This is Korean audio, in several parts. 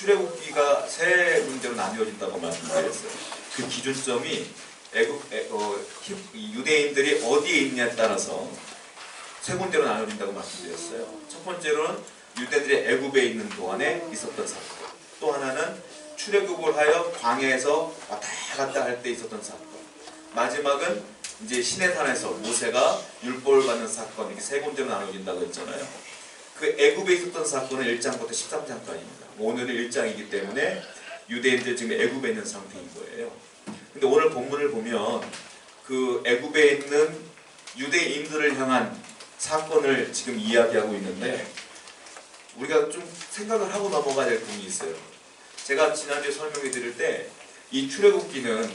출애굽기가 세 문제로 나뉘어진다고 말씀드렸어요. 그 기준점이 유대인들이 어디에 있냐에 따라서 세 군데로 나눠진다고 말씀드렸어요. 첫 번째로는 유대인들이 애굽에 있는 동안에 있었던 사건, 또 하나는 출애굽을 하여 광야에서 왔다 갔다 할 때 있었던 사건, 마지막은 이제 시내산에서 모세가 율법을 받는 사건, 이렇게 세 군데로 나눠진다고 했잖아요. 그 애굽에 있었던 사건은 1장부터 13장까지입니다. 오늘은 1장이기 때문에 유대인들 지금 애굽에 있는 상태인 거예요. 근데 오늘 본문을 보면 그 애굽에 있는 유대인들을 향한 사건을 지금 이야기하고 있는데, 우리가 좀 생각을 하고 넘어가야 될 부분이 있어요. 제가 지난주에 설명해 드릴 때 이 출애굽기는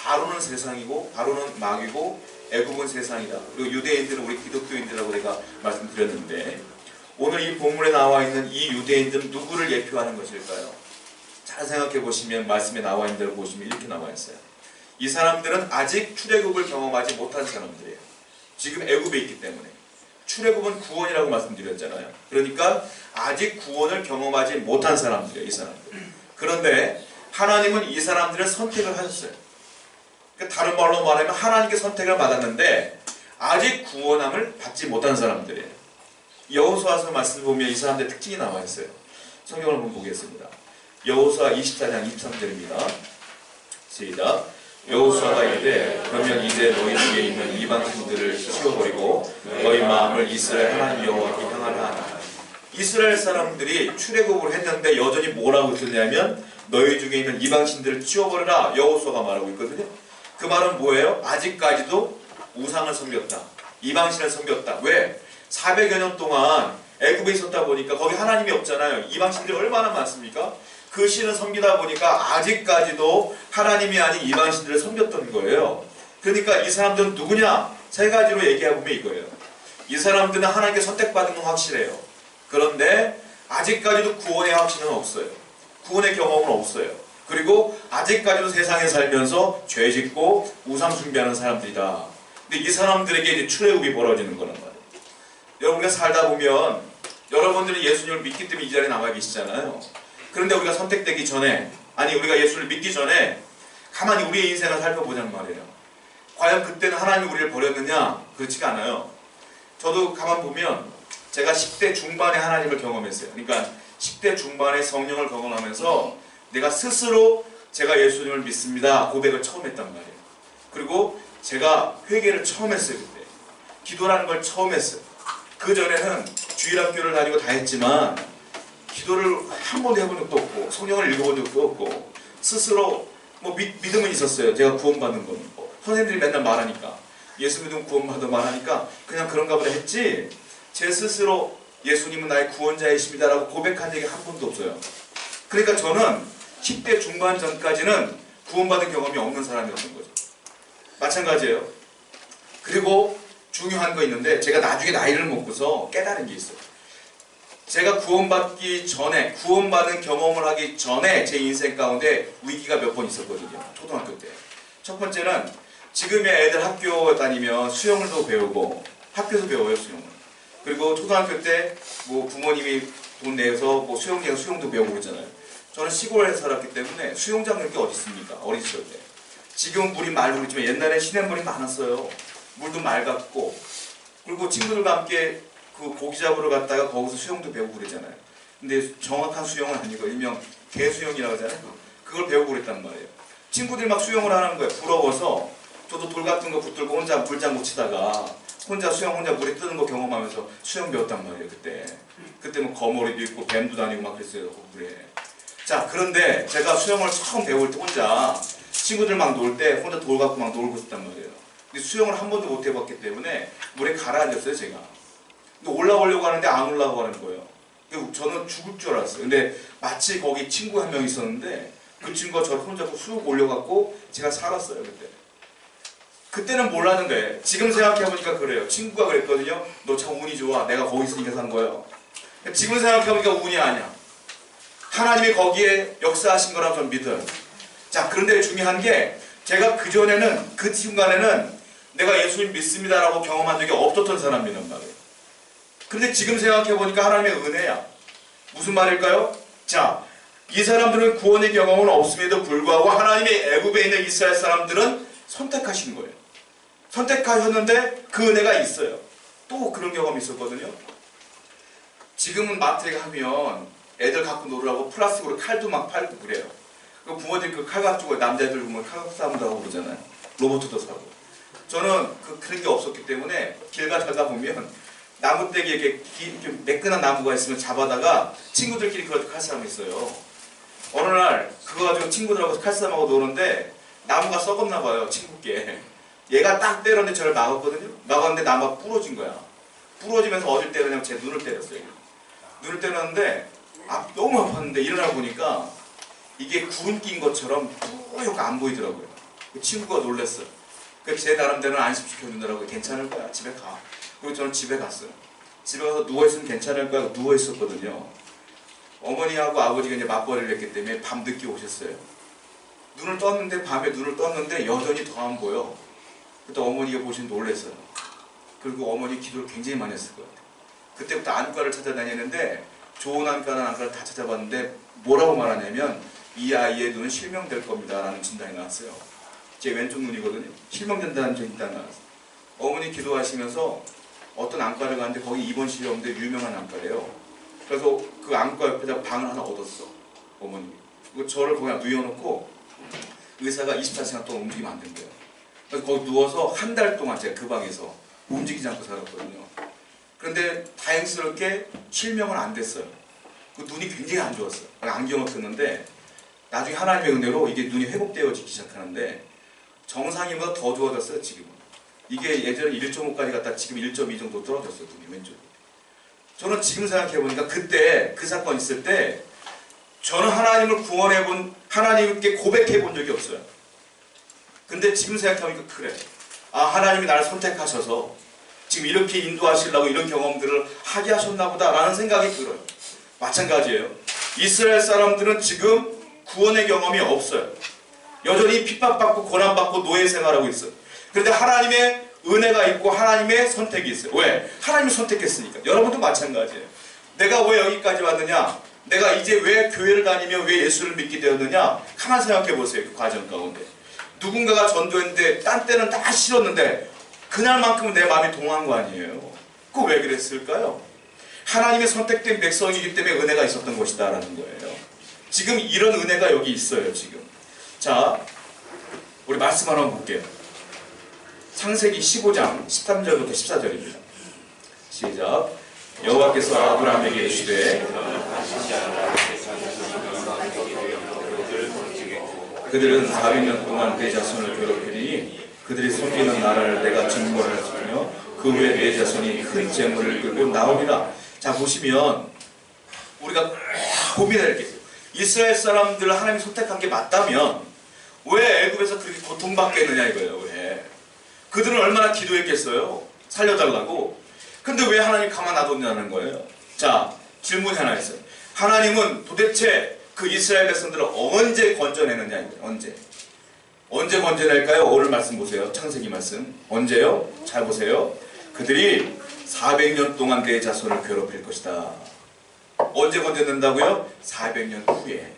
바로는 세상이고 바로는 마귀고 애굽은 세상이다. 그리고 유대인들은 우리 기독교인들이라고 내가 말씀드렸는데, 오늘 이 본문에 나와 있는 이 유대인들은 누구를 예표하는 것일까요? 잘 생각해 보시면 말씀에 나와 있는 대로 보시면 이렇게 나와 있어요. 이 사람들은 아직 출애굽을 경험하지 못한 사람들이에요. 지금 애굽에 있기 때문에. 출애굽은 구원이라고 말씀드렸잖아요. 그러니까 아직 구원을 경험하지 못한 사람들이에요, 이 사람들. 그런데 하나님은 이 사람들을 선택을 하셨어요. 그러니까 다른 말로 말하면 하나님께 선택을 받았는데 아직 구원함을 받지 못한 사람들이에요. 여호수아서 말씀을 보면 이 사람들의 특징이 나와 있어요. 성경을 한번 보겠습니다. 여호수아 24장 23절입니다. 시작. 여호수아가 이르되 그러면 이제 너희 중에 있는 이방신들을 치워버리고 너희 마음을 이스라엘 하나님 여호와께 향하라 하나. 이스라엘 사람들이 출애굽을 했는데 여전히 뭐라고 했냐면 너희 중에 있는 이방신들을 치워버리라, 여호수아가 말하고 있거든요. 그 말은 뭐예요? 아직까지도 우상을 섬겼다, 이방신을 섬겼다. 왜? 400여 년 동안 애굽에 있었다 보니까 거기 하나님이 없잖아요. 이방신들이 얼마나 많습니까? 그 신을 섬기다 보니까 아직까지도 하나님이 아닌 이방신들을 섬겼던 거예요. 그러니까 이 사람들은 누구냐? 세 가지로 얘기해보면 이거예요. 이 사람들은 하나님께 선택받은 건 확실해요. 그런데 아직까지도 구원의 확신은 없어요. 구원의 경험은 없어요. 그리고 아직까지도 세상에 살면서 죄짓고 우상 숭배하는 사람들이다. 근데 이 사람들에게 이제 출애굽이 벌어지는 거란 말이에요. 여러분, 우리가 살다 보면 여러분들이 예수님을 믿기 때문에 이 자리에 나와 계시잖아요. 그런데 우리가 선택되기 전에, 아니 우리가 예수를 믿기 전에 가만히 우리의 인생을 살펴보자는 말이에요. 과연 그때는 하나님이 우리를 버렸느냐? 그렇지가 않아요. 저도 가만 보면 제가 10대 중반에 하나님을 경험했어요. 그러니까 10대 중반에 성령을 경험하면서 내가 스스로 제가 예수님을 믿습니다 고백을 처음 했단 말이에요. 그리고 제가 회개를 처음 했어요. 그때 기도라는 걸 처음 했어요. 그 전에는 주일학교를 다니고 다 했지만 기도를 한 번도 해본 적도 없고 성경을 읽어본 적도 없고 스스로 뭐 믿음은 있었어요. 제가 구원받는 건 선생님들이 맨날 말하니까 예수 믿으면 구원받아 말하니까 그냥 그런가 보다 했지, 제 스스로 예수님은 나의 구원자이십니다 라고 고백한 적이 한 번도 없어요. 그러니까 저는 10대 중반 전까지는 구원받은 경험이 없는 사람이었던 거죠. 마찬가지예요. 그리고 중요한 거 있는데 제가 나중에 나이를 먹고서 깨달은 게 있어요. 제가 구원받기 전에, 구원받은 경험을 하기 전에 제 인생 가운데 위기가 몇 번 있었거든요. 초등학교 때. 첫 번째는 지금의 애들 학교 다니면 수영을도 배우고 학교에서 배워요, 수영을. 그리고 초등학교 때 뭐 부모님이 돈 내서 뭐 수영장 수영도 배우고 그러잖아요. 저는 시골에 살았기 때문에 수영장 이렇게 어디 있습니까? 어린 시절 때. 지금은 물이 맑고 그렇지만 옛날에 시냇물이 많았어요. 물도 맑았고, 그리고 친구들과 함께 그 고기 잡으러 갔다가 거기서 수영도 배우고 그러잖아요. 근데 정확한 수영은 아니고 일명 개수영이라고 하잖아요. 그걸 배우고 그랬단 말이에요. 친구들이 막 수영을 하는 거예요. 부러워서 저도 돌 같은 거 붙들고 혼자 물장구 치다가 혼자 수영, 혼자 물에 뜨는 거 경험하면서 수영 배웠단 말이에요. 그때 뭐 거머리도 있고 뱀도 다니고 막 그랬어요, 물에. 자, 그런데 제가 수영을 처음 배울 때 혼자 친구들 막 놀 때 혼자 돌 갖고 막 놀고 있었단 말이에요. 근데 수영을 한 번도 못 해봤기 때문에 물에 가라앉았어요, 제가. 근데 올라오려고 하는데 안 올라가는 거예요. 저는 죽을 줄 알았어요. 근데 마치 거기 친구 한 명 있었는데 그 친구가 저를 손잡고 쑥 올려갖고 제가 살았어요, 그때. 그때는 몰랐는데 지금 생각해보니까 그래요. 친구가 그랬거든요. 너 참 운이 좋아. 내가 거기 있으니까 산 거예요. 지금 생각해보니까 운이 아니야. 하나님이 거기에 역사하신 거라고 저는 믿어요. 자, 그런데 중요한 게 제가 그전에는, 그 순간에는 내가 예수님 믿습니다라고 경험한 적이 없었던 사람이란 말이에요. 근데 지금 생각해보니까 하나님의 은혜야. 무슨 말일까요? 자, 이 사람들은 구원의 경험은 없음에도 불구하고 하나님의 애굽에 있는 이스라엘 사람들은 선택하신 거예요. 선택하셨는데 그 은혜가 있어요. 또 그런 경험이 있었거든요. 지금은 마트에 가면 애들 갖고 놀으라고 플라스틱으로 칼도 막 팔고 그래요. 그 부모님 그 칼 가지고 남자애들 보면 칼 싸움도 하고 그러잖아요. 로봇도 사고. 저는 그런 게 없었기 때문에 길 가다가 보면 나무떼기 이렇게 매끈한 나무가 있으면 잡아다가 친구들끼리 그렇게 칼싸움 있어요. 어느 날 그거 가지고 친구들하고 칼싸움하고 노는데 나무가 썩었나 봐요. 친구께. 얘가 딱 때렸는데 저를 막았거든요. 막았는데 나무가 부러진 거야. 부러지면서 어딜 때리냐면 제 눈을 때렸어요. 눈을 때렸는데 너무 아팠는데 일어나 보니까 이게 구름 낀 것처럼 뿌옇게 안 보이더라고요. 그 친구가 놀랐어요. 제 나름대로는 안심시켜준다라고 괜찮을 거야. 집에 가. 그리고 저는 집에 갔어요. 집에 가서 누워있으면 괜찮을 거야. 누워있었거든요. 어머니하고 아버지가 이제 맞벌이를 했기 때문에 밤늦게 오셨어요. 눈을 떴는데 밤에 눈을 떴는데 여전히 더 안 보여. 그때 어머니가 보시면 놀랐어요. 그리고 어머니 기도를 굉장히 많이 했을 것 같아요. 그때부터 안과를 찾아다니는데 좋은 안과나 안과를 다 찾아봤는데 뭐라고 말하냐면 이 아이의 눈은 실명될 겁니다 라는 진단이 나왔어요. 제 왼쪽 눈이거든요. 실명된다는 진단이 나왔어요. 어머니 기도하시면서 어떤 안과를 갔는데 거기 입원실이었는데 유명한 안과래요. 그래서 그 안과 옆에다 방을 하나 얻었어. 어머니. 그리고 저를 거기 누워놓고 의사가 24시간 동안 움직이면 안 된대요. 그래서 거기 누워서 한 달 동안 제가 그 방에서 움직이지 않고 살았거든요. 그런데 다행스럽게 실명은 안 됐어요. 그 눈이 굉장히 안 좋았어요. 안경을 썼는데 나중에 하나님의 은혜로 이게 눈이 회복되어지기 시작하는데 정상이보다 더 좋아졌어요. 지금은. 이게 예전에 1.5까지 갔다 지금 1.2 정도 떨어졌어요. 눈이 왼쪽이. 저는 지금 생각해보니까 그때 그 사건 있을 때 저는 하나님을 구원해본 하나님께 고백해본 적이 없어요. 근데 지금 생각해보니까 그래. 하나님이 나를 선택하셔서 지금 이렇게 인도하시려고 이런 경험들을 하게 하셨나 보다 라는 생각이 들어요. 마찬가지예요. 이스라엘 사람들은 지금 구원의 경험이 없어요. 여전히 핍박받고 고난받고 노예 생활하고 있어요. 그런데 하나님의 은혜가 있고 하나님의 선택이 있어요. 왜? 하나님이 선택했으니까. 여러분도 마찬가지예요. 내가 왜 여기까지 왔느냐? 내가 이제 왜 교회를 다니며 왜 예수를 믿게 되었느냐? 가만히 생각해 보세요. 그 과정 가운데. 누군가가 전도했는데 딴 때는 다 싫었는데 그날만큼은 내 마음이 동한 거 아니에요. 그거 왜 그랬을까요? 하나님의 선택된 백성이기 때문에 은혜가 있었던 것이다 라는 거예요. 지금 이런 은혜가 여기 있어요. 지금. 자, 우리 말씀 하나 볼게요. 창세기 15장 13절부터 14절입니다. 시작. 여호와께서 아브라함에게 이르시되 그들은 400년 동안 내 자손을 괴롭히니 그들이 섬기는 나라를 내가 증거를 하시며 그 후에 내 자손이 큰 재물을 끌고 나오리라. 자, 보시면 우리가 고민할 게 있어요. 이스라엘 사람들을 하나님이 선택한 게 맞다면 왜 애굽에서 그렇게 고통받게 했느냐 이거예요. 왜? 그들은 얼마나 기도했겠어요. 살려달라고. 근데 왜 하나님이 가만 놔뒀냐는 거예요. 자, 질문이 하나 있어요. 하나님은 도대체 그 이스라엘 백성들을 언제 건져내느냐 이거예요. 언제 건져낼까요? 오늘 말씀 보세요. 창세기 말씀. 언제요? 잘 보세요. 그들이 400년 동안 내 자손을 괴롭힐 것이다. 언제 건져낸다고요? 400년 후에.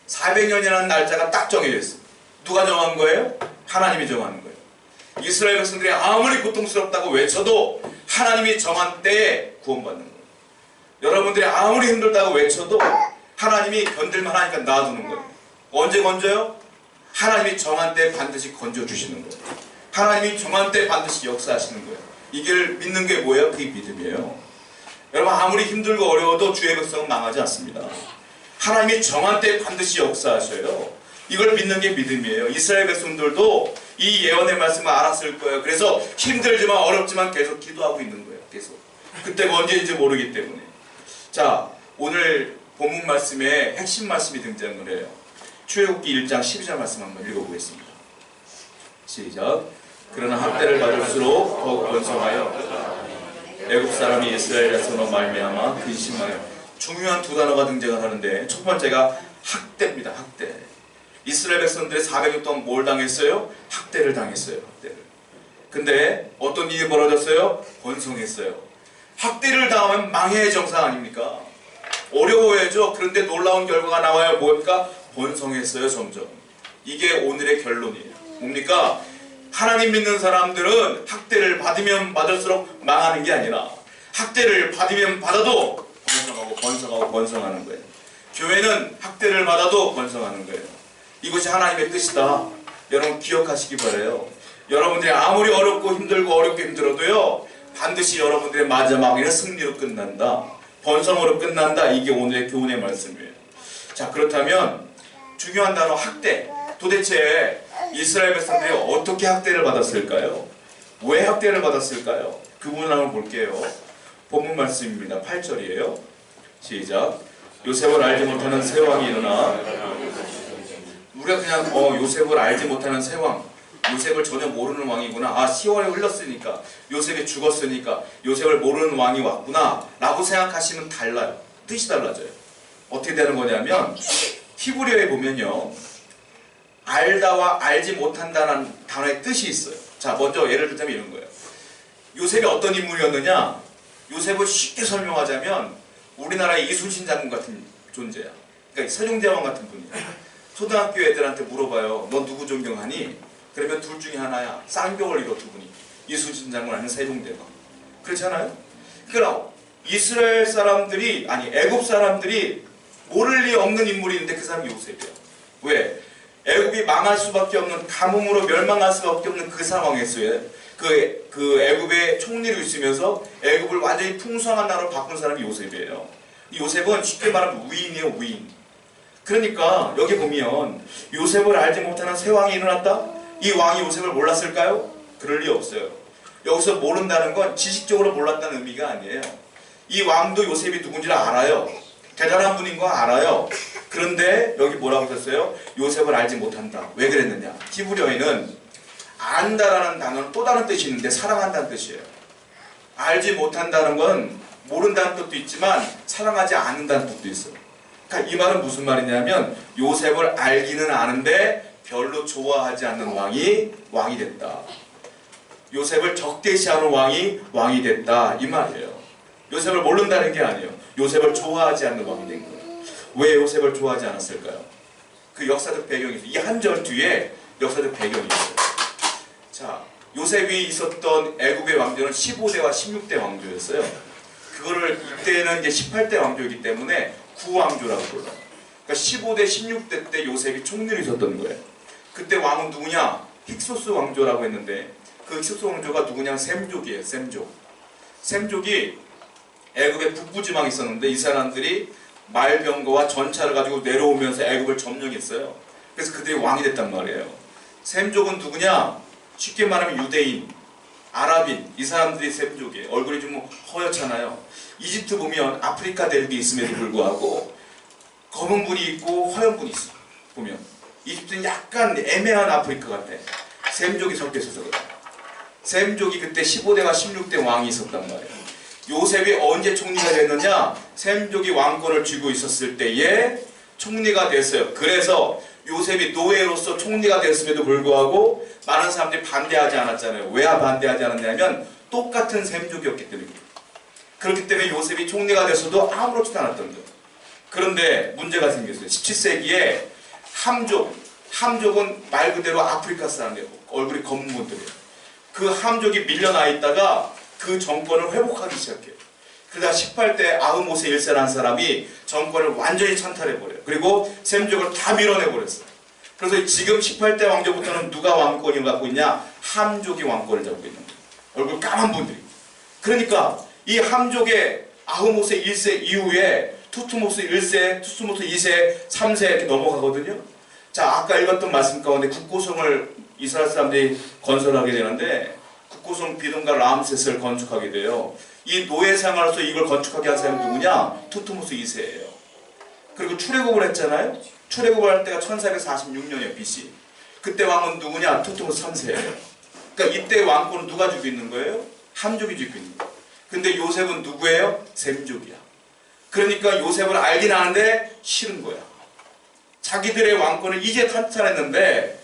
400년이라는 날짜가 딱 정해져 있어요. 누가 정한 거예요? 하나님이 정하는 거예요. 이스라엘 백성들이 아무리 고통스럽다고 외쳐도 하나님이 정한 때에 구원받는 거예요. 여러분들이 아무리 힘들다고 외쳐도 하나님이 건들만 하니까 놔두는 거예요. 언제 건져요? 하나님이 정한 때에 반드시 건져주시는 거예요. 하나님이 정한 때에 반드시 역사하시는 거예요. 이걸 믿는 게 뭐예요? 그게 믿음이에요. 여러분 아무리 힘들고 어려워도 주의 백성은 망하지 않습니다. 하나님이 정한 때에 반드시 역사하셔요. 이걸 믿는 게 믿음이에요. 이스라엘 백성들도 이 예언의 말씀을 알았을 거예요. 그래서 힘들지만 어렵지만 계속 기도하고 있는 거예요. 계속. 그때가 언제인지 모르기 때문에. 자, 오늘 본문 말씀에 핵심 말씀이 등장을 해요. 출애굽기 1장 12절 말씀 한번 읽어보겠습니다. 시작. 그러나 학대를 받을수록 더욱 번성하여 애굽 사람이 이스라엘에서 말미암아 근심하여. 중요한 두 단어가 등장을 하는데 첫 번째가 학대입니다. 학대. 이스라엘 백성들이 400년 동안 뭘 당했어요? 학대를 당했어요. 학대를. 근데 어떤 일이 벌어졌어요? 번성했어요. 학대를 당하면 망해의 정상 아닙니까? 어려워야죠. 그런데 놀라운 결과가 나와요. 뭡니까? 번성했어요, 점점. 이게 오늘의 결론이에요. 뭡니까? 하나님 믿는 사람들은 학대를 받으면 받을수록 망하는 게 아니라 학대를 받으면 받아도 번성하고 번성하고 번성하는 거예요. 교회는 학대를 받아도 번성하는 거예요. 이것이 하나님의 뜻이다. 여러분 기억하시기 바라요. 여러분들이 아무리 어렵고 힘들고 어렵게 힘들어도요, 반드시 여러분들의 마지막에는 승리로 끝난다. 번성으로 끝난다. 이게 오늘의 교훈의 말씀이에요. 자, 그렇다면 중요한 단어 학대. 도대체 이스라엘 백성들이 어떻게 학대를 받았을까요? 왜 학대를 받았을까요? 그 부분을 한번 볼게요. 본문 말씀입니다. 8절이에요. 시작. 요셉을 알지 못하는 새 왕이 일어나. 우리가 그냥 요셉을 알지 못하는 새 왕, 요셉을 전혀 모르는 왕이구나. 아, 10월에 흘렀으니까, 요셉이 죽었으니까 요셉을 모르는 왕이 왔구나 라고 생각하시면 달라요. 뜻이 달라져요. 어떻게 되는 거냐면 히브리어에 보면요, 알다와 알지 못한다는 단어의 뜻이 있어요. 자, 먼저 예를 들자면 이런 거예요. 요셉이 어떤 인물이었느냐? 요셉을 쉽게 설명하자면 우리나라의 이순신 장군 같은 존재야. 그러니까 세종대왕 같은 분이야. 초등학교 애들한테 물어봐요. 너 누구 존경하니? 그러면 둘 중에 하나야. 쌍벽을 이뤄 두 분이. 이순신 장군 아니면 세종대왕. 그렇잖아요? 그럼 이스라엘 사람들이, 아니 애굽 사람들이 모를 리 없는 인물이 있는데 그 사람이 요셉이야. 왜? 애굽이 망할 수밖에 없는, 가뭄으로 멸망할 수밖에 없는 그 상황에서요. 그 애굽의 총리로 있으면서 애굽을 완전히 풍성한 나라로 바꾼 사람이 요셉이에요. 이 요셉은 쉽게 말하면 위인이에요, 위인. 그러니까 여기 보면 요셉을 알지 못하는 새 왕이 일어났다? 이 왕이 요셉을 몰랐을까요? 그럴 리 없어요. 여기서 모른다는 건 지식적으로 몰랐다는 의미가 아니에요. 이 왕도 요셉이 누군지를 알아요. 대단한 분인 거 알아요. 그런데 여기 뭐라고 썼어요? 요셉을 알지 못한다. 왜 그랬느냐? 히브리어에는 안다라는 단어는 또 다른 뜻이 있는데 사랑한다는 뜻이에요. 알지 못한다는 건 모른다는 뜻도 있지만 사랑하지 않는다는 뜻도 있어요. 그러니까 이 말은 무슨 말이냐면 요셉을 알기는 아는데 별로 좋아하지 않는 왕이 됐다. 요셉을 적대시하는 왕이 됐다. 이 말이에요. 요셉을 모른다는 게 아니에요. 요셉을 좋아하지 않는 왕이 된 거예요. 왜 요셉을 좋아하지 않았을까요? 그 역사적 배경이 있어요. 이 한 절 뒤에 역사적 배경이 있어요. 자, 요셉이 있었던 애굽의 왕조는 15대와 16대 왕조였어요. 그거를 이때는 이제 18대 왕조이기 때문에 구왕조라고 불러요. 그러니까 15대, 16대 때 요셉이 총리로 있었던 거예요. 그때 왕은 누구냐? 힉소스 왕조라고 했는데 그 힉소스 왕조가 누구냐? 셈족이에요. 셈족이 애굽의 북부 지방에 있었는데 이 사람들이 말병거와 전차를 가지고 내려오면서 애굽을 점령했어요. 그래서 그들이 왕이 됐단 말이에요. 셈족은 누구냐? 쉽게 말하면 유대인, 아랍인, 이 사람들이 셈족이에요. 얼굴이 좀 허옇잖아요. 이집트 보면 아프리카 대륙이 있음에도 불구하고 검은 분이 있고 허연 분이 있어요. 보면 이집트는 약간 애매한 아프리카 같아. 셈족이 섞여 있어서 그래요. 셈족이 그때 15대와 16대 왕이 있었단 말이에요. 요셉이 언제 총리가 됐느냐? 셈족이 왕권을 쥐고 있었을 때에 총리가 됐어요. 그래서 요셉이 노예로서 총리가 됐음에도 불구하고 많은 사람들이 반대하지 않았잖아요. 왜 반대하지 않았냐면 똑같은 셈족이었기 때문입니다. 그렇기 때문에 요셉이 총리가 됐어도 아무렇지도 않았던 거예요. 그런데 문제가 생겼어요. 17세기에 함족은 말 그대로 아프리카 사람이에요. 얼굴이 검은 분들이에요. 그 함족이 밀려나 있다가 그 정권을 회복하기 시작해요. 그러다 18대 아흐모세 1세라는 사람이 정권을 완전히 찬탈해버려요. 그리고 셈족을 다 밀어내버렸어요. 그래서 지금 18대 왕조부터는 누가 왕권을 갖고 있냐? 함족이 왕권을 잡고 있는 거예요. 얼굴 까만 분들이. 그러니까 이 함족의 아흐모세 1세 이후에 투트모스 1세, 투트모스 2세, 3세 이렇게 넘어가거든요. 자, 아까 읽었던 말씀 가운데 국고성을 이스라엘 사람들이 건설하게 되는데 국고성 비동가 람세스를 건축하게 돼요. 이 노예 생활로서 이걸 건축하게 한 사람이 누구냐? 투트모스 2세예요. 그리고 출애굽을 했잖아요. 출애굽을 할 때가 1446년이에요. BC. 그때 왕은 누구냐? 투트모스 3세예요. 그러니까 이때 왕권은 누가 쥐고 있는 거예요? 함족이 쥐고 있는 거예요. 근데 요셉은 누구예요? 셈족이야. 그러니까 요셉을 알긴 아는데 싫은 거야. 자기들의 왕권을 이제 탄탄했는데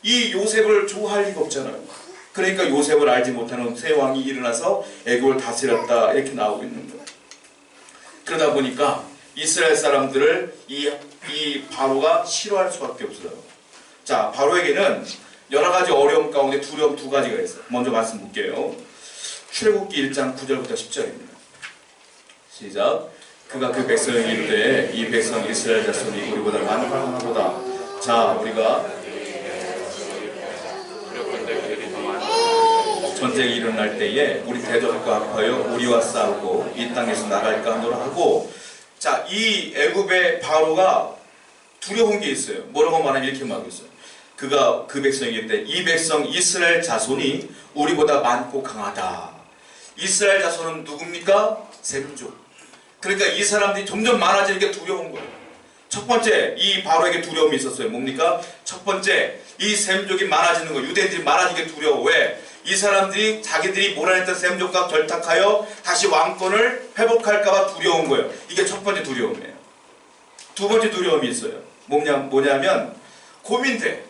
이 요셉을 좋아할 리가 없잖아요. 그러니까 요셉을 알지 못하는 새 왕이 일어나서 애굽을 다스렸다 이렇게 나오고 있는 거예요. 그러다 보니까 이스라엘 사람들을 이 바로가 싫어할 수밖에 없어요. 자, 바로에게는 여러 가지 어려움 가운데 두려움 두 가지가 있어요. 먼저 말씀 볼게요. 출애굽기 1장 9절부터 10절입니다. 시작. 그가 그 백성에게 이르되 이 백성 이스라엘 자손이 우리보다 많구나보다. 자, 우리가 전쟁이 일어날 때에 우리 대적과 합하여 우리와 싸우고 이 땅에서 나갈까 하노라 하고, 자, 이 애굽의 바로가 두려운 게 있어요. 뭐라고 말하면 이렇게 말하고 있어요. 그가 그 백성에게 이르되 이 백성 이스라엘 자손이 우리보다 많고 강하다. 이스라엘 자손은 누굽니까? 셈족. 그러니까 이 사람들이 점점 많아지는 게 두려운 거예요. 첫 번째, 이 바로에게 두려움이 있었어요. 뭡니까? 첫 번째, 이 셈족이 많아지는 거, 유대인들이 많아지는 게 두려워. 왜? 이 사람들이 자기들이 몰아냈던 셈족과 결탁하여 다시 왕권을 회복할까봐 두려운 거예요. 이게 첫 번째 두려움이에요. 두 번째 두려움이 있어요. 뭐냐면 고민돼.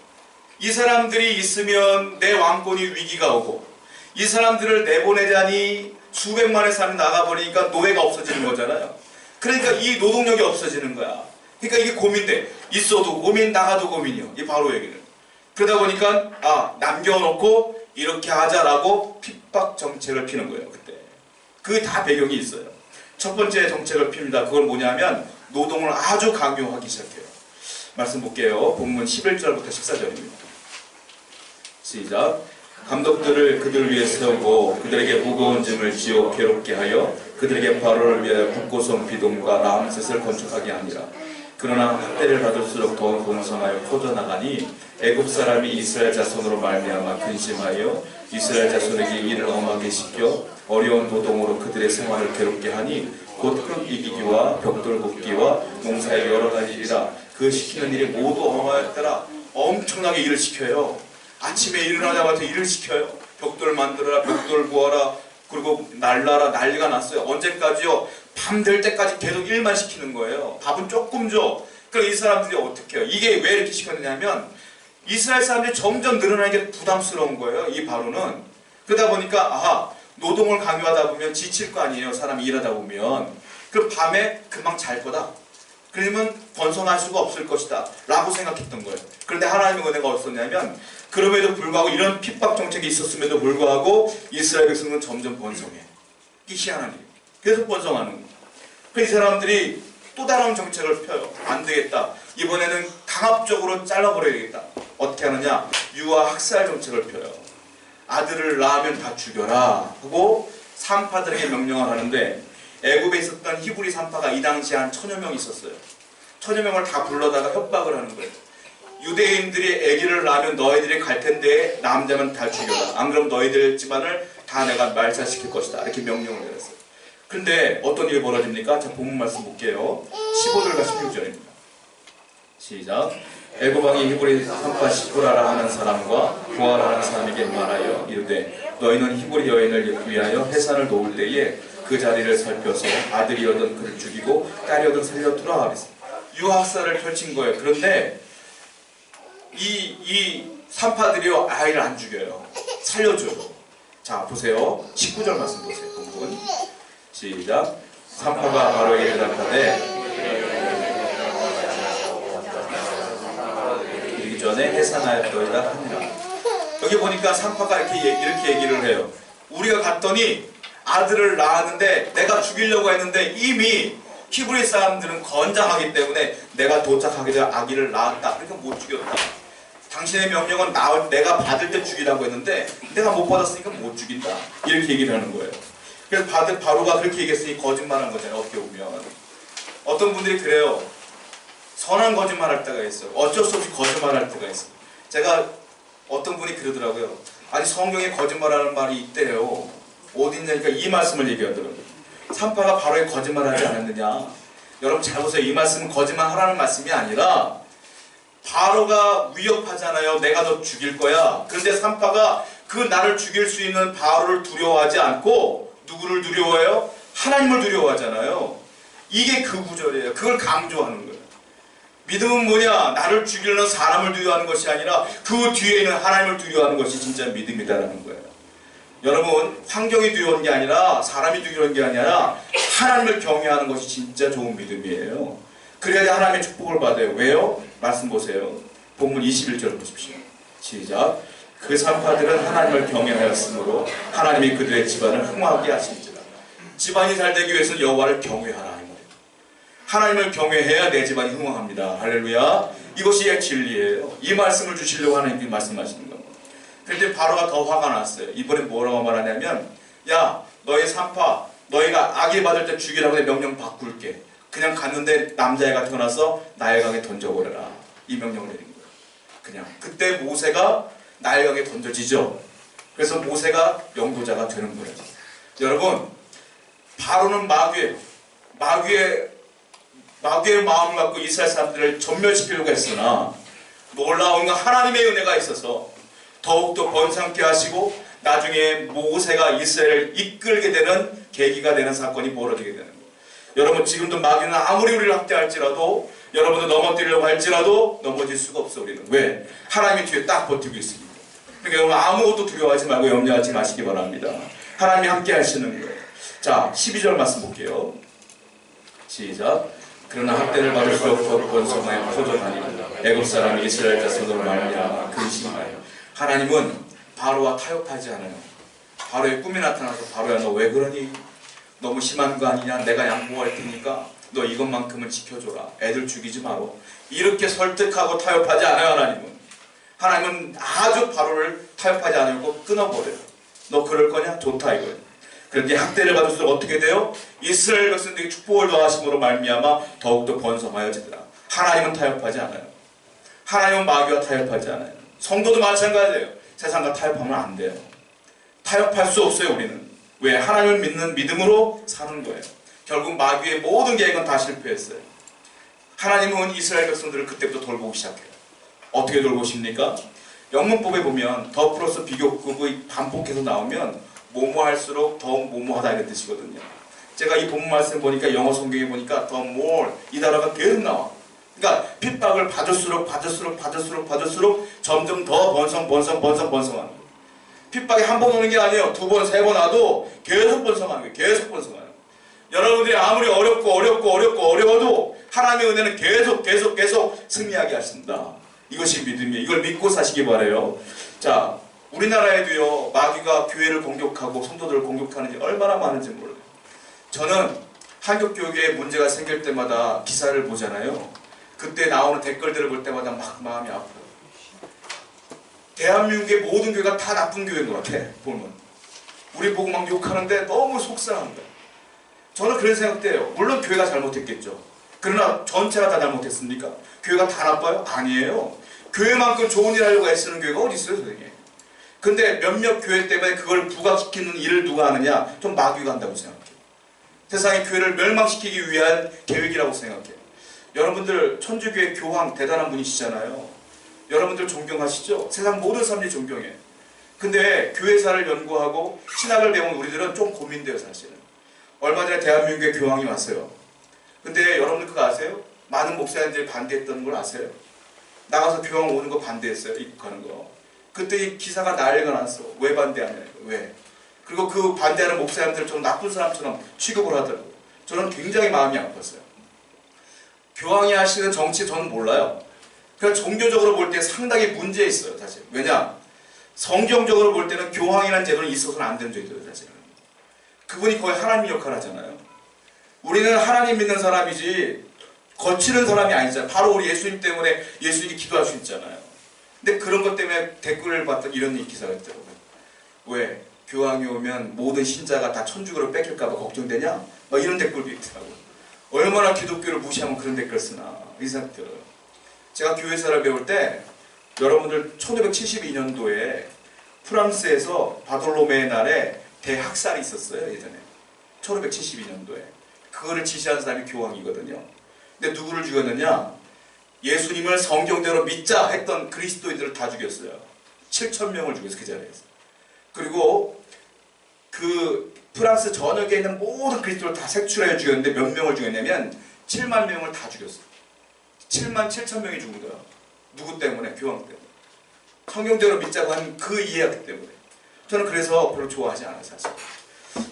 이 사람들이 있으면 내 왕권이 위기가 오고, 이 사람들을 내보내자니 수백만의 사람이 나가버리니까 노예가 없어지는 거잖아요. 그러니까 이 노동력이 없어지는 거야. 그러니까 이게 고민돼. 있어도 고민, 나가도 고민이요. 이 바로에게는. 그러다 보니까 남겨놓고 이렇게 하자라고 핍박 정책을 피는 거예요. 그때 그 다 배경이 있어요. 첫 번째 정책을 핍니다. 그건 뭐냐면 노동을 아주 강요하기 시작해요. 말씀 볼게요. 본문 11절부터 14절입니다. 시작. 감독들을 그들 위해 세우고 그들에게 무거운 짐을 지어 괴롭게 하여 그들에게 바로를 위하여 북고성 비돔과 라암셋을 건축하게 하니라. 그러나 학대를 받을수록 더 공성하여 퍼져나가니 애굽 사람이 이스라엘 자손으로 말미암아 근심하여 이스라엘 자손에게 일을 엄하게 시켜 어려운 노동으로 그들의 생활을 괴롭게 하니 곧 흙 이기기와 벽돌 굽기와 농사의 여러 가지 일이라. 그 시키는 일이 모두 엄하였더라. 엄청나게 일을 시켜요. 아침에 일어나자마자 일을 시켜요. 벽돌 만들어라, 벽돌 구워라, 그리고 날라라. 난리가 났어요. 언제까지요? 밤 될 때까지 계속 일만 시키는 거예요. 밥은 조금 줘. 그럼 이 사람들이 어떻게 해요? 이게 왜 이렇게 시켰느냐면 이스라엘 사람들이 점점 늘어나는 게 부담스러운 거예요. 이 바로는. 그러다 보니까 노동을 강요하다 보면 지칠 거 아니에요. 사람이 일하다 보면. 그럼 밤에 금방 잘 거다. 그러면 번성할 수가 없을 것이다 라고 생각했던 거예요. 그런데 하나님의 은혜가 어떻냐면 그럼에도 불구하고 이런 핍박 정책이 있었음에도 불구하고 이스라엘 백성은 점점 번성해. 이게 희한한 일이에요. 계속 번성하는 거예요. 그래서 이 사람들이 또 다른 정책을 펴요. 안 되겠다. 이번에는 강압적으로 잘라버려야겠다. 어떻게 하느냐? 유아 학살 정책을 펴요. 아들을 낳으면 다 죽여라 하고 산파들에게 명령을 하는데, 애굽에 있었던 히브리 산파가 이 당시에 한 1000여 명 있었어요. 1000여 명을 다 불러다가 협박을 하는 거예요. 유대인들이 아기를 낳으면 너희들이 갈 텐데 남자면 다 죽여라. 안 그러면 너희들 집안을 다 내가 말살시킬 것이다. 이렇게 명령을 내렸어요. 근데 어떤 일이 벌어집니까? 자, 본문 말씀 볼게요. 15절과 16절입니다. 시작. 애굽 왕이 히브리 산파 시브라라 하는 사람과 부하라 하는 사람에게 말하여 이르되 너희는 히브리 여인을 위하여 해산을 놓을 때에 그 자리를 살펴서 아들이여든 그를 죽이고 딸이여든 살려두라 하랬습니다. 유학살을 펼친 거예요. 그런데 이 산파들이요 아이를 안 죽여요. 살려줘요. 자, 보세요. 19절 말씀 보세요. 본문 시작. 산파가 바로에게 대답하되 이르기 전에 해산하였더이다 하니라. 여기 보니까 산파가 이렇게 얘기를 해요. 우리가 갔더니 아들을 낳았는데 내가 죽이려고 했는데 이미 히브리 사람들은 건장하기 때문에 내가 도착하기 전에 아기를 낳았다. 그러니까 못 죽였다. 당신의 명령은 내가 받을 때 죽이라고 했는데 내가 못 받았으니까 못 죽인다. 이렇게 얘기를 하는 거예요. 그래서 바로가 그렇게 얘기했으니 거짓말한 거잖아요. 어떻게 보면. 어떤 분들이 그래요. 선한 거짓말할 때가 있어요. 어쩔 수 없이 거짓말할 때가 있어요. 제가 어떤 분이 그러더라고요. 아니 성경에 거짓말하는 말이 있대요. 어디 있냐니까 이 말씀을 얘기하더라고요. 산파가 바로에 거짓말하지 않았느냐. 여러분 잘 보세요. 이 말씀은 거짓말하라는 말씀이 아니라 바로가 위협하잖아요. 내가 너 죽일 거야. 그런데 산파가 그 나를 죽일 수 있는 바로를 두려워하지 않고 누구를 두려워해요? 하나님을 두려워하잖아요. 이게 그 구절이에요. 그걸 강조하는 거예요. 믿음은 뭐냐? 나를 죽이려는 사람을 두려워하는 것이 아니라 그 뒤에 있는 하나님을 두려워하는 것이 진짜 믿음이다라는 거예요. 여러분, 환경이 두려운 게 아니라, 사람이 두려운 게 아니라 하나님을 경외하는 것이 진짜 좋은 믿음이에야 그래야지 하나님의 축복을 받아요. 왜요? 말씀 보세요. 본문 21절 보십시오. 시작. 그 산파들은 하나님을 경외하였으므로 하나님이 그들의 집안을 흥하게 하시니라. 집안이 잘 되기 위해서는 여호와를 경외하라. 하나님을 경외해야 내 집안이 흥황합니다. 할렐루야. 이것이 진리예요. 이 말씀을 주시려고 하나님께 말씀하시는 겁니다. 그런데 바로가 더 화가 났어요. 이번에 뭐라고 말하냐면, 야, 너희 산파, 너희가 아기 받을 때 죽이라고 내 명령 바꿀게. 그냥 갔는데 남자애가 태어나서 나일강에 던져버려라. 이 명령을 내린 거예요. 그냥. 그때 모세가 나일강에 던져지죠. 그래서 모세가 영도자가 되는 거예요. 여러분, 바로는 마귀의 마음을 갖고 이스라엘 사람들을 전멸시키려고 했으나 놀라운 건 하나님의 은혜가 있어서 더욱더 번성케 하시고 나중에 모세가 이스라엘을 이끌게 되는 계기가 되는 사건이 벌어지게 되는 거예요. 여러분, 지금도 마귀는 아무리 우리를 학대할지라도, 여러분도 넘어뜨리려고 할지라도 넘어질 수가 없어. 우리는. 왜? 하나님이 뒤에 딱 버티고 있습니다. 그러니까 여러분, 아무것도 두려워하지 말고 염려하지 마시기 바랍니다. 하나님이 함께 하시는 거예요. 자, 12절 말씀 볼게요. 시작. 그러나 학대를 받을수록 더 번성하여 포도나니 애굽 사람이 이스라엘 자손으로 말미암아 근심하여. 하나님은 바로와 타협하지 않아요. 바로의 꿈이 나타나서, 바로야 너 왜 그러니? 너무 심한 거 아니냐? 내가 양보할 테니까 너 이것만큼은 지켜줘라. 애들 죽이지 마라. 이렇게 설득하고 타협하지 않아요. 하나님은 아주 바로를 타협하지 않으려고 끊어버려요. 너 그럴 거냐? 좋다 이거예요. 그런데 학대를 받을수록 어떻게 돼요? 이스라엘 백성들에게 축복을 더하심으로 말미암아 더욱더 번성하여지더라. 하나님은 타협하지 않아요. 하나님은 마귀와 타협하지 않아요. 성도도 마찬가지예요. 세상과 타협하면 안 돼요. 타협할 수 없어요. 우리는. 왜? 하나님을 믿는 믿음으로 사는 거예요. 결국 마귀의 모든 계획은 다 실패했어요. 하나님은 이스라엘 백성들을 그때부터 돌보기 시작해요. 어떻게 돌보십니까? 영문법에 보면 더 플러스 비교급의 반복해서 나오면 뭐뭐 할수록 더욱 뭐뭐하다 이런 뜻이거든요. 제가 이 본문 말씀 보니까 영어 성경에 보니까 the more 이 단어가 계속 나와. 그러니까 핍박을 받을수록 점점 더 번성하는 거예요. 핍박이 한 번 오는 게 아니에요. 두 번, 세 번 와도 계속 번성하는 거예요. 계속 번성하는 거예요. 여러분들이 아무리 어렵고 하나님의 은혜는 계속 승리하게 하신다. 이것이 믿음이에요. 이걸 믿고 사시기 바라요. 자, 우리나라에도요, 마귀가 교회를 공격하고 성도들을 공격하는 지 얼마나 많은지 몰라요. 저는 한국교육에 문제가 생길 때마다 기사를 보잖아요. 그때 나오는 댓글들을 볼 때마다 막 마음이 아파요. 대한민국의 모든 교회가 다 나쁜 교회인 것 같아, 보면. 우리 보고 막 욕하는데 너무 속상한 거예요. 저는 그런 생각돼요. 물론 교회가 잘못했겠죠. 그러나 전체가 다 잘못했습니까? 교회가 다 나빠요? 아니에요. 교회만큼 좋은 일 하려고 애쓰는 교회가 어디 있어요, 선생님? 근데 몇몇 교회 때문에 그걸 부각시키는 일을 누가 하느냐? 좀 마귀가 한다고 생각해요. 세상의 교회를 멸망시키기 위한 계획이라고 생각해요. 여러분들 천주교회 교황 대단한 분이시잖아요. 여러분들 존경하시죠? 세상 모든 사람들이 존경해요. 근데 교회사를 연구하고 신학을 배운 우리들은 좀 고민돼요, 사실은. 얼마 전에 대한민국의 교황이 왔어요. 근데 여러분들 그거 아세요? 많은 목사님들이 반대했던 걸 아세요? 나가서 교황 오는 거 반대했어요, 입국하는 거. 그때 이 기사가 난리가 났어. 왜 반대하냐, 왜? 그리고 그 반대하는 목사님들을 좀 나쁜 사람처럼 취급을 하더라고요. 저는 굉장히 마음이 아팠어요. 교황이 하시는 정치 저는 몰라요. 그냥 종교적으로 볼 때 상당히 문제 있어요, 사실. 왜냐? 성경적으로 볼 때는 교황이라는 제도는 있어서는 안 되는 제도예요, 사실은. 그분이 거의 하나님 역할을 하잖아요. 우리는 하나님 믿는 사람이지 거치는 사람이 아니잖아요. 바로 우리 예수님 때문에 예수님이 기도할 수 있잖아요. 근데 그런 것 때문에 댓글을 봤던 이런 기사가 있더라고요. 왜? 교황이 오면 모든 신자가 다 천주교로 뺏길까봐 걱정되냐? 막 이런 댓글도 있더라고요. 얼마나 기독교를 무시하면 그런 댓글 쓰나 이 생각 들어요. 제가 교회사를 배울 때 여러분들 1572년도에 프랑스에서 바돌로메의 날에 대학살이 있었어요. 예전에 1572년도에 그거를 지시한 사람이 교황이거든요. 근데 누구를 죽였느냐? 예수님을 성경대로 믿자 했던 그리스도인들을 다 죽였어요. 7,000명을 죽였어요, 그 자리에서. 그리고 그 프랑스 전역에 있는 모든 그리스도를 다 색출해 죽였는데 몇 명을 죽였냐면 7만 명을 다 죽였어요. 7만 7천 명이 죽은 거야. 누구 때문에? 교황 때문에. 성경대로 믿자고 한 그 이해였기 때문에. 저는 그래서 별로 좋아하지 않아요, 사실.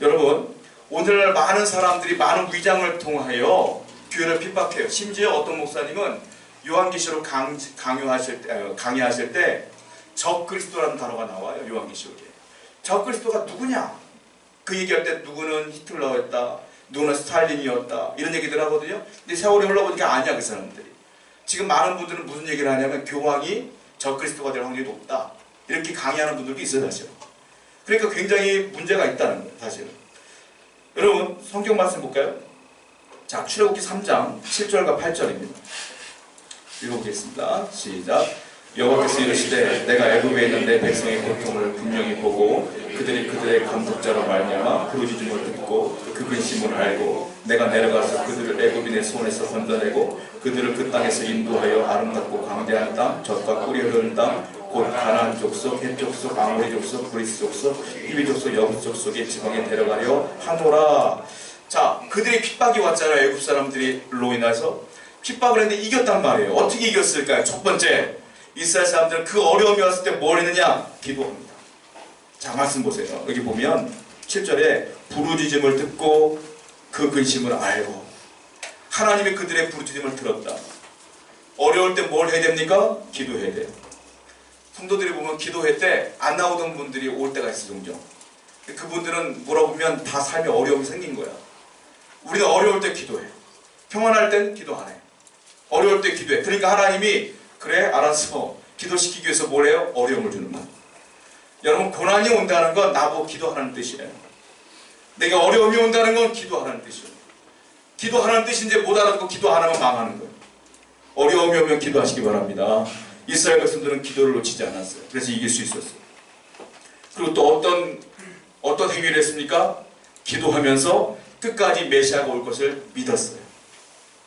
여러분, 오늘날 많은 사람들이 많은 위장을 통하여 교회를 핍박해요. 심지어 어떤 목사님은 요한계시록 강의하실 때 적그리스도라는 단어가 나와요. 요한계시록에. 적그리스도가 누구냐? 그 얘기할 때 누구는 히틀러였다, 누구는 스탈린이었다, 이런 얘기들 하거든요. 근데 세월이 흘러보니까 아니야, 그 사람들이. 지금 많은 분들은 무슨 얘기를 하냐면 교황이 적그리스도가 될 확률이 높다, 이렇게 강의하는 분들도 있어요, 사실. 그러니까 굉장히 문제가 있다는 거예요, 사실은. 여러분, 성경 말씀 볼까요? 자, 출애굽기 3장 7절과 8절입니다. 읽어보겠습니다. 시작. 여호와께서 이르시되 내가 애굽에 있는 내 백성의 고통을 분명히 보고 그들이 그들의 감독자로 말미암아 부르짖음을 듣고 그 근심을 알고 내가 내려가서 그들을 애굽인의 손에서 건져내고 그들을 그 땅에서 인도하여 아름답고 광대한 땅, 젖과 꿀이 흐르는 땅, 곧 가나안 족속, 헷 족속, 아모리 족속, 브리스 족속, 히비 족속, 여부 족속의 지방에 데려가려 하노라. 자, 그들의 핍박이 왔잖아요. 애굽 사람들로 인해서 핍박을 했는데 이겼단 말이에요. 어떻게 이겼을까요? 첫 번째, 이스라엘 사람들은 그 어려움이 왔을 때 뭘 했느냐? 기도합니다. 자, 말씀 보세요. 여기 보면 7절에 부르짖음을 듣고 그 근심을 알고, 하나님이 그들의 부르짖음을 들었다. 어려울 때 뭘 해야 됩니까? 기도해야 돼요. 성도들이 보면 기도회 때 안 나오던 분들이 올 때가 있어, 종종. 그분들은 물어보면 다 삶에 어려움이 생긴 거야. 우리는 어려울 때 기도해. 평안할 땐 기도 안 해. 어려울 때 기도해. 그러니까 하나님이 그래, 알았어, 기도시키기 위해서 뭘 해요? 어려움을 주는 거야. 여러분, 고난이 온다는 건 나보고 기도하라는 뜻이에요. 내가 어려움이 온다는 건 기도하라는 뜻이에요. 기도하라는 뜻인지 못 알아듣고 기도 안 하면 망하는 거예요. 어려움이 오면 기도하시기 바랍니다. 이스라엘 백성들은 기도를 놓치지 않았어요. 그래서 이길 수 있었어요. 그리고 또 어떤 행위를 했습니까? 기도하면서 끝까지 메시아가 올 것을 믿었어요.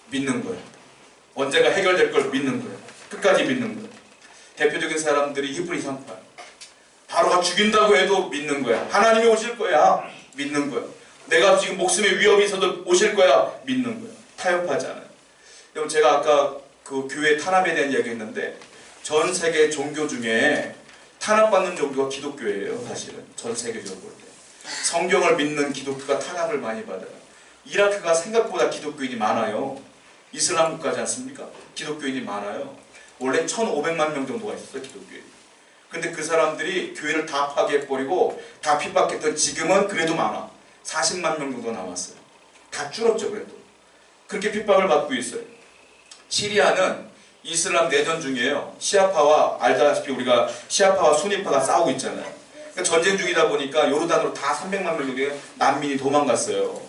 믿는 거예요. 언젠가 해결될 걸 믿는 거예요. 끝까지 믿는 거예요. 대표적인 사람들이 히브리 38. 바로가 죽인다고 해도 믿는 거야. 하나님이 오실 거야. 믿는 거야. 내가 지금 목숨의 위협이 있어도 오실 거야. 믿는 거야. 타협하지 않아요. 여러분, 제가 아까 그 교회 탄압에 대한 이야기 했는데 전 세계 종교 중에 탄압받는 종교가 기독교예요. 사실은 전 세계적으로 볼 때. 성경을 믿는 기독교가 탄압을 많이 받아요. 이라크가 생각보다 기독교인이 많아요. 이슬람 국가지 않습니까? 기독교인이 많아요. 원래 1,500만 명 정도가 있었어요, 기독교인. 근데 그 사람들이 교회를 다 파괴해버리고 다 핍박했던 지금은 그래도 많아. 40만 명 정도 남았어요. 다 줄었죠, 그래도. 그렇게 핍박을 받고 있어요. 시리아는 이슬람 내전 중이에요. 시아파와, 알다시피 우리가 시아파와 수니파가 싸우고 있잖아요. 그러니까 전쟁 중이다 보니까 요르단으로 다 300만 명 정도의 난민이 도망갔어요.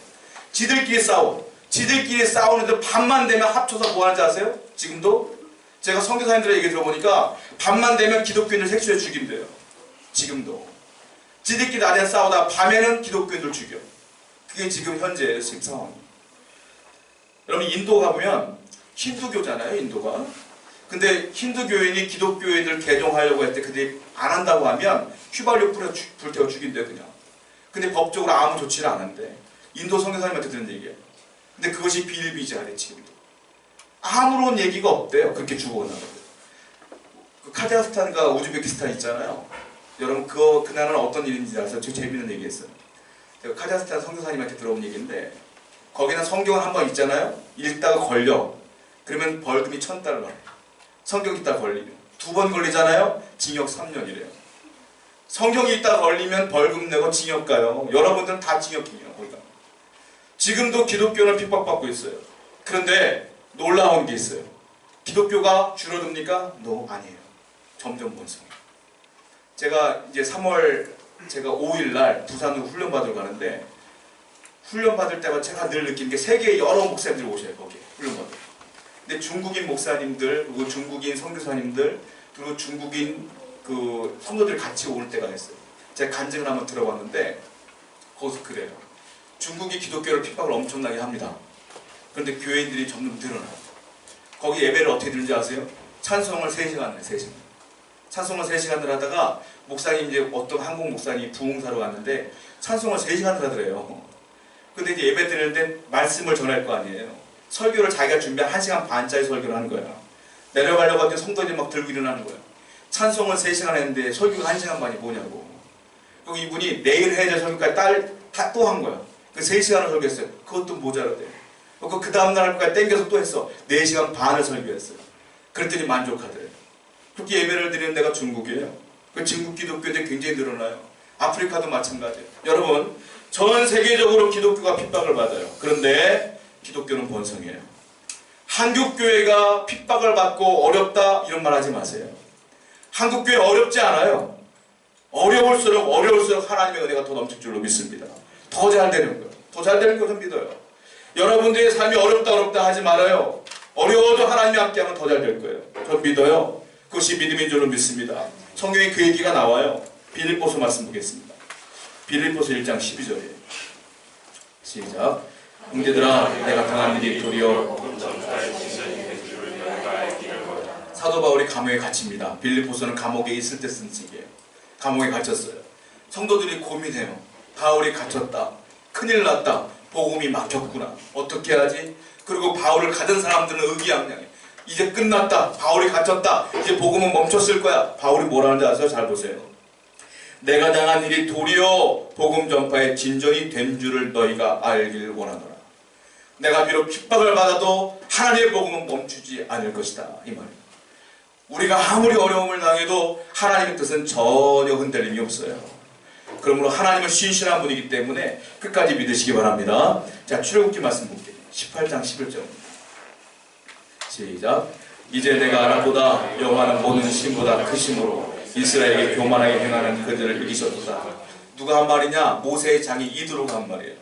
지들끼리 싸워. 지들끼리 싸우는데 밤만 되면 합쳐서 뭐 하는지 아세요? 지금도? 제가 선교사님들의 얘기 들어보니까 밤만 되면 기독교인들 색출해 죽인대요. 지금도. 지들끼리 낮에 싸우다 밤에는 기독교인들 죽여. 그게 지금 현재 지금 상황. 여러분, 인도 가보면 힌두교잖아요, 인도가. 근데 힌두교인이 기독교인을 개종하려고 할 때 그들이 안 한다고 하면 휘발유 불태워 죽인대요, 그냥. 근데 법적으로 아무 조치를 안 한대. 인도 선교사님한테 들은 얘기예요. 근데 그것이 비일비재하대, 지금도. 아무런 얘기가 없대요. 그렇게 죽어나가고. 그 카자흐스탄과 우즈베키스탄 있잖아요. 여러분, 그날은 어떤 일인지 아세요? 되게 재밌는 얘기했어요. 제가 카자흐스탄 선교사님한테 들어본 얘기인데, 거기는 성경을 한번 읽잖아요. 읽다가 걸려. 그러면 벌금이 1,000달러. 성경 읽다 걸리면. 2번 걸리잖아요. 징역 3년이래요. 성경 읽다 걸리면 벌금 내고 징역 가요. 여러분들은 다 징역이에요, 거기가. 지금도 기독교는 핍박받고 있어요. 그런데 놀라운 게 있어요. 기독교가 줄어듭니까? No, 아니에요. 점점 번성해요. 제가 이제 3월 제가 5일날 부산으로 훈련받으러 가는데, 훈련받을 때마다 제가 늘 느끼는 게 세계의 여러 목사님들이 오셔요, 거기에 훈련받으러. 근데 중국인 목사님들, 그리고 중국인 선교사님들, 그리고 중국인 그 성도들이 같이 올 때가 있어요. 제가 간증을 한번 들어봤는데 거기서 그래요. 중국이 기독교를 핍박을 엄청나게 합니다. 그런데 교회인들이 점점 늘어나요. 거기 예배를 어떻게 드는지 아세요? 찬송을 3시간 해요, 3시간. 찬송을 3시간을 하다가 목사님, 이제 어떤 한국 목사님이 부흥사로 왔는데 찬송을 3시간을 하더래요. 근데 이제 예배 드리는데 말씀을 전할 거 아니에요. 설교를 자기가 준비한 1시간 반짜리 설교를 하는 거야. 내려가려고 하는데 성도들이 막 들고 일어나는 거야. 찬송을 3시간 했는데 설교가 1시간 반이 뭐냐고. 그리고 이분이 내일 해야 될 설교까지 또 한 거야. 그 3시간을 설교했어요. 그것도 모자라대. 그 다음날 할 것까지 땡겨서 또 했어. 4시간 반을 설교했어요. 그랬더니 만족하더래요. 그렇게 예배를 드리는 데가 중국이에요. 그 중국 기독교들이 굉장히 늘어나요. 아프리카도 마찬가지예요. 여러분, 전 세계적으로 기독교가 핍박을 받아요. 그런데 기독교는 번성해요. 한국교회가 핍박을 받고 어렵다 이런 말 하지 마세요. 한국교회 어렵지 않아요. 어려울수록 하나님의 은혜가 더 넘칠 줄로 믿습니다. 더 잘 되는 거예요. 더 잘 되는 것을 믿어요. 여러분들의 삶이 어렵다 하지 말아요. 어려워도 하나님이 함께하면 더 잘 될 거예요. 전 믿어요. 그것이 믿음인 줄로 믿습니다. 성경에 그 얘기가 나와요. 빌립보서 말씀 보겠습니다. 빌립보서 1장 12절이에요. 시작. 형제들아 내가 당한 일이 도리어 사도 바울이 감옥에 갇힙니다. 빌립보서는 감옥에 있을 때 쓴 책이에요. 감옥에 갇혔어요. 성도들이 고민해요. 바울이 갇혔다. 큰일 났다. 복음이 막혔구나. 어떻게 하지? 그리고 바울을 가진 사람들은 의기양양해. 이제 끝났다. 바울이 갇혔다. 이제 복음은 멈췄을 거야. 바울이 뭐라는지 아세요? 잘 보세요. 내가 당한 일이 도리어 복음 전파의 진전이 된 줄을 너희가 알길 원하노라. 내가 비록 핍박을 받아도 하나님의 복음은 멈추지 않을 것이다. 이 말이에요. 우리가 아무리 어려움을 당해도 하나님의 뜻은 전혀 흔들림이 없어요. 그러므로 하나님은 신실한 분이기 때문에 끝까지 믿으시기 바랍니다. 자, 출애굽기 말씀 볼게요. 18장 11절입니다. 시작. 이제 내가 알아보다 여호와는 모든 신보다 크심으로 이스라엘에게 교만하게 행하는 그들을 이기셨도다. 누가 한 말이냐? 모세의 장이 이드로가 한 말이에요.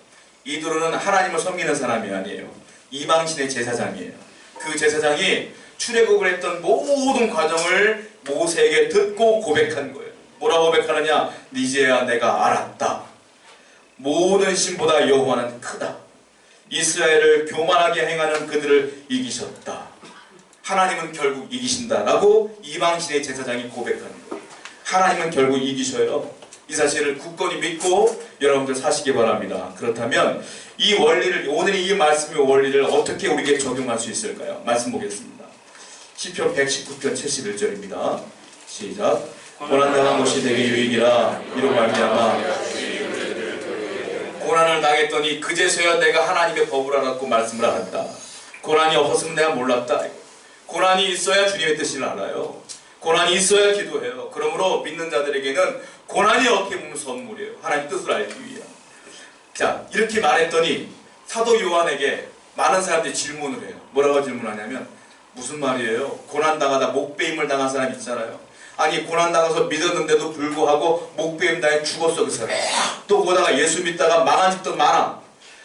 이드로는 하나님을 섬기는 사람이 아니에요. 이방신의 제사장이에요. 그 제사장이 출애굽을 했던 모든 과정을 모세에게 듣고 고백한 거예요. 뭐라고 고백하느냐? 이제야 내가 알았다. 모든 신보다 여호와는 크다. 이스라엘을 교만하게 행하는 그들을 이기셨다. 하나님은 결국 이기신다라고 이방신의 제사장이 고백하는 거예요. 하나님은 결국 이기셔요. 이 사실을 굳건히 믿고 여러분들 사시기 바랍니다. 그렇다면 이 원리를, 오늘의 이 말씀의 원리를 어떻게 우리에게 적용할 수 있을까요? 말씀 보겠습니다. 시편 119편 71절입니다. 시작. 고난당한 것이 내게 유익이라. 이로 말미암아 고난을 당했더니 그제서야 내가 하나님의 법을 알았고 말씀을 알았다. 고난이 없었으면 내가 몰랐다. 고난이 있어야 주님의 뜻을 알아요. 고난이 있어야 기도해요. 그러므로 믿는 자들에게는 고난이 어떻게 보면 선물이에요. 하나님 뜻을 알기 위한. 자, 이렇게 말했더니 사도 요한에게 많은 사람들이 질문을 해요. 뭐라고 질문하냐면, 무슨 말이에요? 고난당하다 목베임을 당한 사람 있잖아요. 아니, 고난당해서 믿었는데도 불구하고 목베임 당해 죽었어, 그 사람. 또 거기다가 예수 믿다가 망한 집도 많아.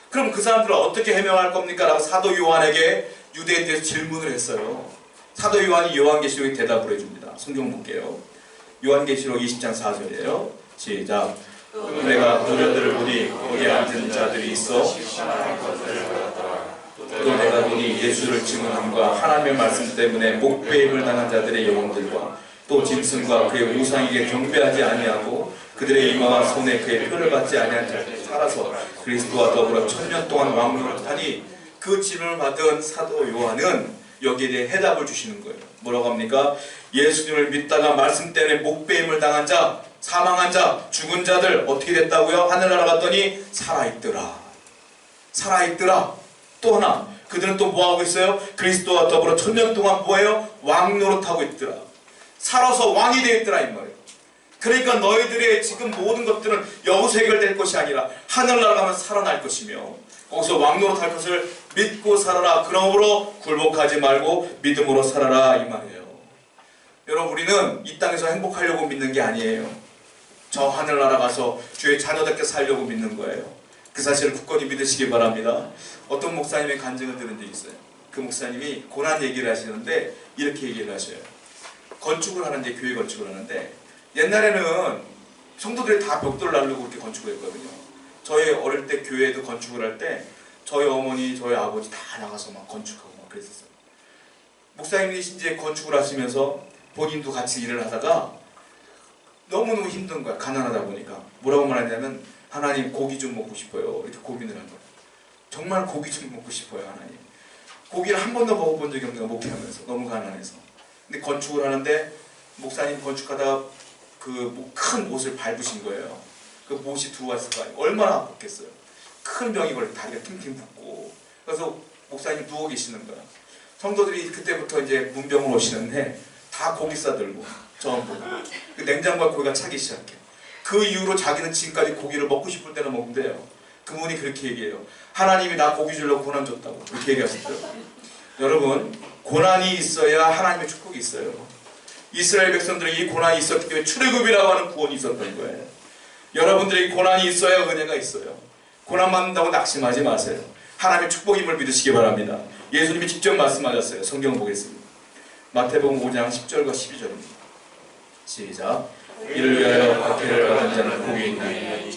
그럼 그 사람들은 어떻게 해명할 겁니까? 라고 사도 요한에게 유대인들에서 질문을 했어요. 사도 요한이 요한계시록에 대답을 해줍니다. 성경 볼게요. 요한계시록 20장 4절이에요. 시작. 내가 노저들을 보니 거기에 앉은 자들이 있어 또 내가 보니 예수를 증언함과 하나님의 말씀 때문에 목베임을 당한 자들의 영혼들과 또 짐승과 그의 우상에게 경배하지 아니하고 그들의 이마와 손에 그의 표를 받지 아니한 자들이 살아서 그리스도와 더불어 1000년 동안 왕노릇하니, 그 질문을 받은 사도 요한은 여기에 대해 해답을 주시는 거예요. 뭐라고 합니까? 예수님을 믿다가 말씀 때문에 목베임을 당한 자, 사망한 자, 죽은 자들 어떻게 됐다고요? 하늘 날아갔더니 살아있더라. 살아있더라. 또 하나, 그들은 또 뭐하고 있어요? 그리스도와 더불어 1000년 동안 뭐예요? 왕노릇하고 있더라. 살아서 왕이 되어 있더라, 이 말이에요. 그러니까 너희들의 지금 모든 것들은 여기서 해결될 것이 아니라 하늘 날아가면 살아날 것이며 거기서 왕노릇할 것을 믿고 살아라. 그러므로 굴복하지 말고 믿음으로 살아라, 이 말이에요. 여러분, 우리는 이 땅에서 행복하려고 믿는 게 아니에요. 저 하늘 날아가서 주의 자녀답게 살려고 믿는 거예요. 그 사실을 굳건히 믿으시기 바랍니다. 어떤 목사님의 간증을 들은 적이 있어요. 그 목사님이 고난 얘기를 하시는데 이렇게 얘기를 하셔요. 건축을 하는데, 교회 건축을 하는데, 옛날에는 성도들이 다 벽돌 날르고 그렇게 건축을 했거든요. 저희 어릴 때 교회도 건축을 할 때 저희 어머니, 저희 아버지 다 나가서 막 건축하고 막 그랬었어요. 목사님이 이제 건축을 하시면서 본인도 같이 일을 하다가 너무너무 힘든 거야. 가난하다 보니까. 뭐라고 말하냐면, 하나님 고기 좀 먹고 싶어요. 이렇게 고민을 한 거예요. 정말 고기 좀 먹고 싶어요, 하나님. 고기를 한 번도 먹어본 적이 없는 거야, 목회하면서. 너무 가난해서. 근데 건축을 하는데 목사님 건축하다가 그 큰 못을 밟으신 거예요. 그 못이 들어왔을 거 아니에요. 얼마나 아팠겠어요. 큰 병이 걸려 다리가 팅팅 붓고. 그래서 목사님 누워 계시는 거야. 성도들이 그때부터 이제 문병으로 오시는데 다 고기 싸들고 전부 그 냉장고에 고기가 차기 시작해. 그 이후로 자기는 지금까지 고기를 먹고 싶을 때나 먹는데요. 그분이 그렇게 얘기해요. 하나님이 나 고기 주려고 고난 줬다고 그렇게 얘기하셨더라고요. 여러분, 고난이 있어야 하나님의 축복이 있어요. 이스라엘 백성들은 이 고난이 있었기 때문에 출애굽이라고 하는 구원이 있었던 거예요. 여러분들에게 고난이 있어야 은혜가 있어요. 고난 받는다고 낙심하지 마세요. 하나님의 축복임을 믿으시기 바랍니다. 예수님이 직접 말씀하셨어요. 성경을 보겠습니다. 마태복음 5장 10절과 12절입니다. 시작. 이를 위하여 박해를 받은 자는 복이 있나니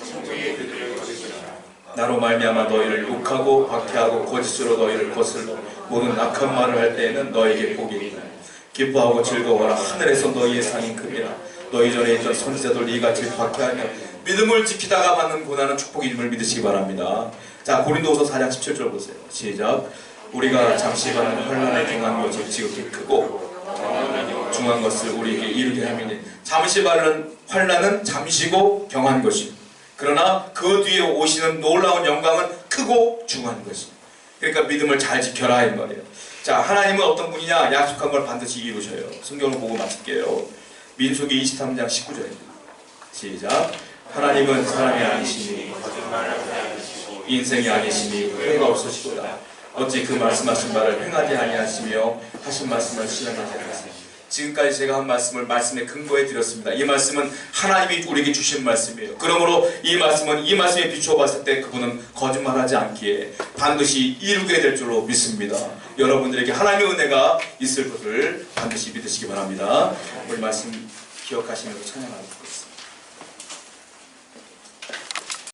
나로 말미암아 너희를 욕하고 박해하고 거짓으로 너희를 거슬러 모든 악한 말을 할 때에는 너희에게 복이 있나니 기뻐하고 즐거워라. 하늘에서 너희의 상이 큽니다. 너희 전에 있던 선지자들 이같이 박해하며 믿음을 지키다가 받는 고난은 축복임을 믿으시기 바랍니다. 자, 고린도후서 4장 17절 보세요. 시작. 우리가 잠시 받는 환난에 중한 것이 지극히 크고 중한 것을 우리에게 이루게 하미니 잠시 받는 환난은 잠시고 경한 것이 그러나 그 뒤에 오시는 놀라운 영광은 크고 중한 것이. 그러니까 믿음을 잘 지켜라 이 말이에요. 자, 하나님은 어떤 분이냐? 약속한 걸 반드시 이루셔요. 성경을 보고 마칠게요. 민수기 23장 19절입니다. 시작. 하나님은 사람이 아니시니 인생이 아니시니 후회가 없으시도다. 어찌 그 말씀하신 바를 행하지 아니하시며 하신 말씀을 실행하지 않으세요. 지금까지 제가 한 말씀을 말씀에 근거해 드렸습니다. 이 말씀은 하나님이 우리에게 주신 말씀이에요. 그러므로 이 말씀은 이 말씀에 비추어 봤을 때 그분은 거짓말하지 않기에 반드시 이루게 될 줄로 믿습니다. 여러분들에게 하나님의 은혜가 있을 것을 반드시 믿으시기 바랍니다. 우리 말씀 기억하시면서 찬양합니다.